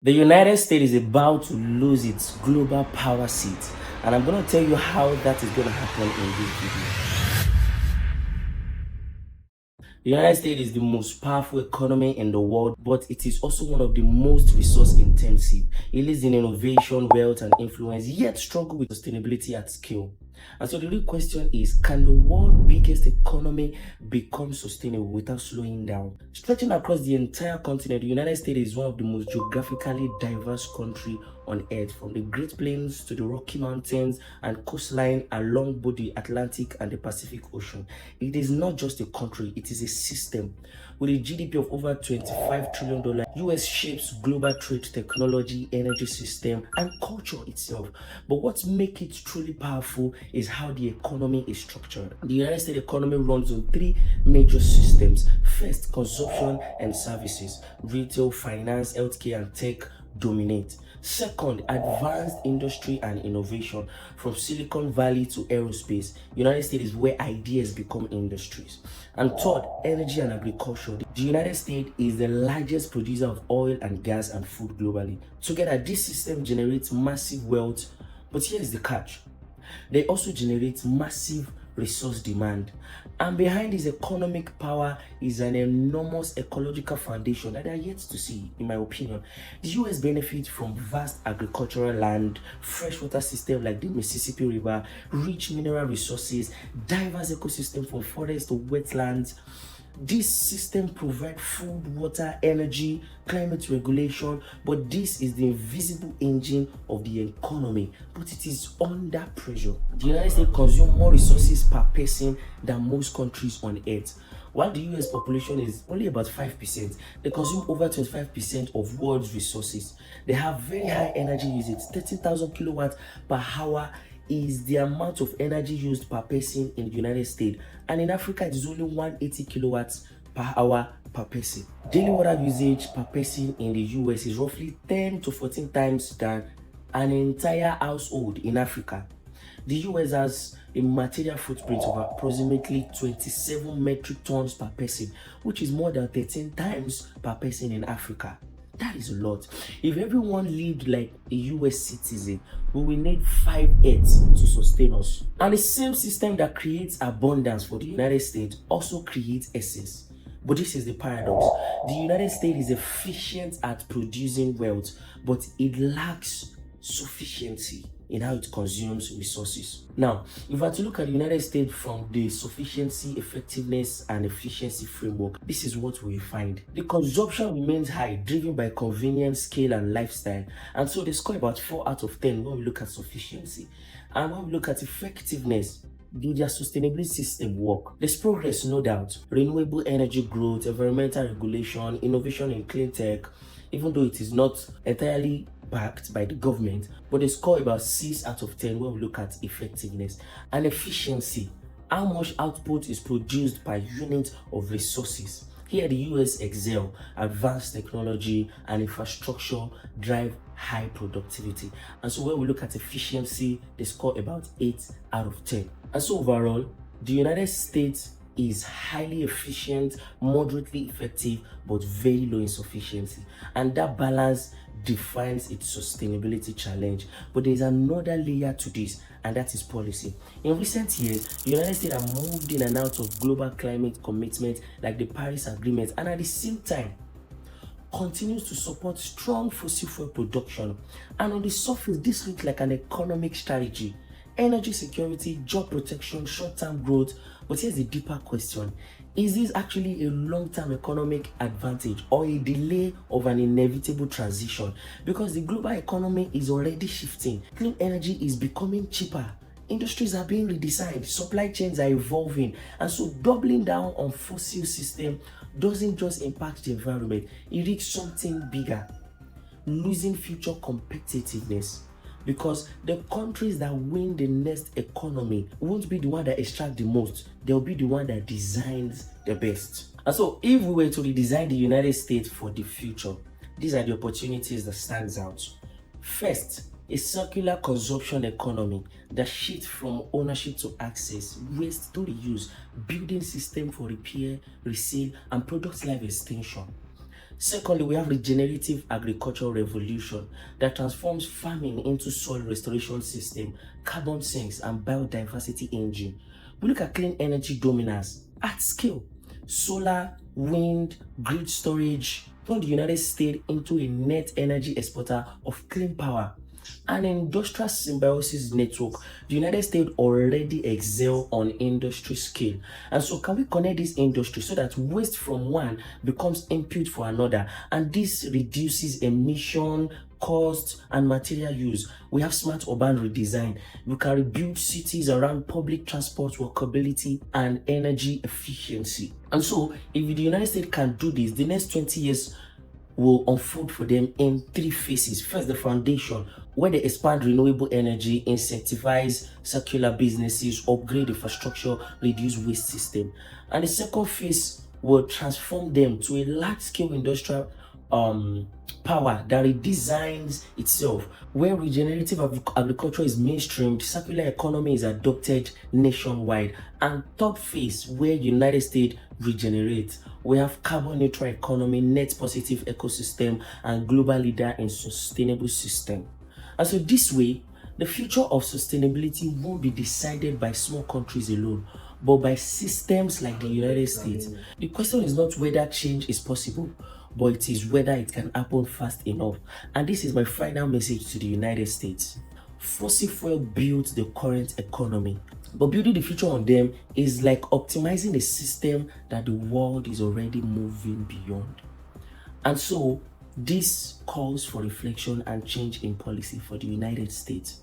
The United States is about to lose its global power seat, and I'm going to tell you how that is going to happen in this video. The United States is the most powerful economy in the world, but it is also one of the most resource intensive. It leads in innovation, wealth, and influence, yet struggle with sustainability at scale. And so the real question is, can the world's biggest economy become sustainable without slowing down? Stretching across the entire continent, the United States is one of the most geographically diverse countries on earth, from the Great Plains to the Rocky Mountains and coastline along both the Atlantic and the Pacific Ocean. It is not just a country, it is a system. With a GDP of over $25 trillion, US shapes global trade, technology, energy system, and culture itself. But what makes it truly powerful is how the economy is structured. The United States economy runs on three major systems. First, consumption and services. Retail, finance, healthcare, and tech dominate. Second, advanced industry and innovation. From Silicon Valley to aerospace, United States is where ideas become industries. And third, energy and agriculture. The United States is the largest producer of oil and gas and food globally. Together, this system generates massive wealth, but here's the catch. They also generate massive resource demand. And behind this economic power is an enormous ecological foundation that are yet to see, in my opinion. The US benefits from vast agricultural land, freshwater system like the Mississippi River, rich mineral resources, diverse ecosystem from forest to wetlands. This system provides food, water, energy, climate regulation, but this is the invisible engine of the economy, but it is under pressure. The United States consumes more resources per person than most countries on earth. While the US population is only about 5%, they consume over 25% of world's resources. They have very high energy usage, 13,000 kilowatts per hour is the amount of energy used per person in the United States, and in Africa it is only 180 kilowatts per hour per person. Daily water usage per person in the US is roughly 10 to 14 times than an entire household in Africa. The US has a material footprint of approximately 27 metric tons per person, which is more than 13 times per person in Africa. That is a lot. If everyone lived like a US citizen, we will need 5 Earths to sustain us. And the same system that creates abundance for the United States also creates excess. But this is the paradox. The United States is efficient at producing wealth, but it lacks sufficiency in how it consumes resources. Now, if I were to look at the United States from the sufficiency, effectiveness, and efficiency framework, this is what we find. The consumption remains high, driven by convenience, scale, and lifestyle. And so they score about 4 out of 10 when we look at sufficiency. And when we look at effectiveness, did their sustainability system work? There's progress, no doubt. Renewable energy growth, environmental regulation, innovation in clean tech, even though it is not entirely backed by the government, but they score about 6 out of 10 when we look at effectiveness. And efficiency, how much output is produced per unit of resources. Here the US excel. Advanced technology and infrastructure drive high productivity. And so when we look at efficiency, they score about 8 out of 10. And so overall, the United States is highly efficient, moderately effective, but very low in sufficiency. And that balance defines its sustainability challenge. But there's another layer to this, and that is policy. In recent years, the United States have moved in and out of global climate commitments like the Paris Agreement, and at the same time, continues to support strong fossil fuel production. And on the surface, this looks like an economic strategy. Energy security, job protection, short-term growth. But here's a deeper question. Is this actually a long-term economic advantage or a delay of an inevitable transition? Because the global economy is already shifting. Clean energy is becoming cheaper. Industries are being redesigned, supply chains are evolving, and so doubling down on fossil system doesn't just impact the environment, it risks something bigger, losing future competitiveness. Because the countries that win the next economy won't be the one that extract the most, they'll be the one that designs the best. And so if we were to redesign the United States for the future, these are the opportunities that stands out. First, a circular consumption economy that shifts from ownership to access, waste to reuse, building system for repair, resale, and product life extension. Secondly, we have regenerative agricultural revolution that transforms farming into soil restoration system, carbon sinks, and biodiversity engine. We look at clean energy dominance at scale. Solar, wind, grid storage turn the United States into a net energy exporter of clean power. An industrial symbiosis network. The United States already excel on industry scale. And so can we connect this industry so that waste from one becomes input for another? And this reduces emission, cost, and material use. We have smart urban redesign. We can rebuild cities around public transport, walkability, and energy efficiency. And so if the United States can do this, the next 20 years will unfold for them in three phases. First, the foundation, where they expand renewable energy, incentivize circular businesses, upgrade infrastructure, reduce waste system. And the second phase will transform them to a large-scale industrial power that redesigns itself, where regenerative agriculture is mainstreamed, circular economy is adopted nationwide, and third phase, where United States regenerates. We have carbon neutral economy, net positive ecosystem, and global leader in sustainable system. And so this way, the future of sustainability won't be decided by small countries alone, but by systems like the United States. The question is not whether change is possible, but it is whether it can happen fast enough. And this is my final message to the United States. Fossil fuel builds the current economy, but building the future on them is like optimizing a system that the world is already moving beyond. And so this calls for reflection and change in policy for the United States.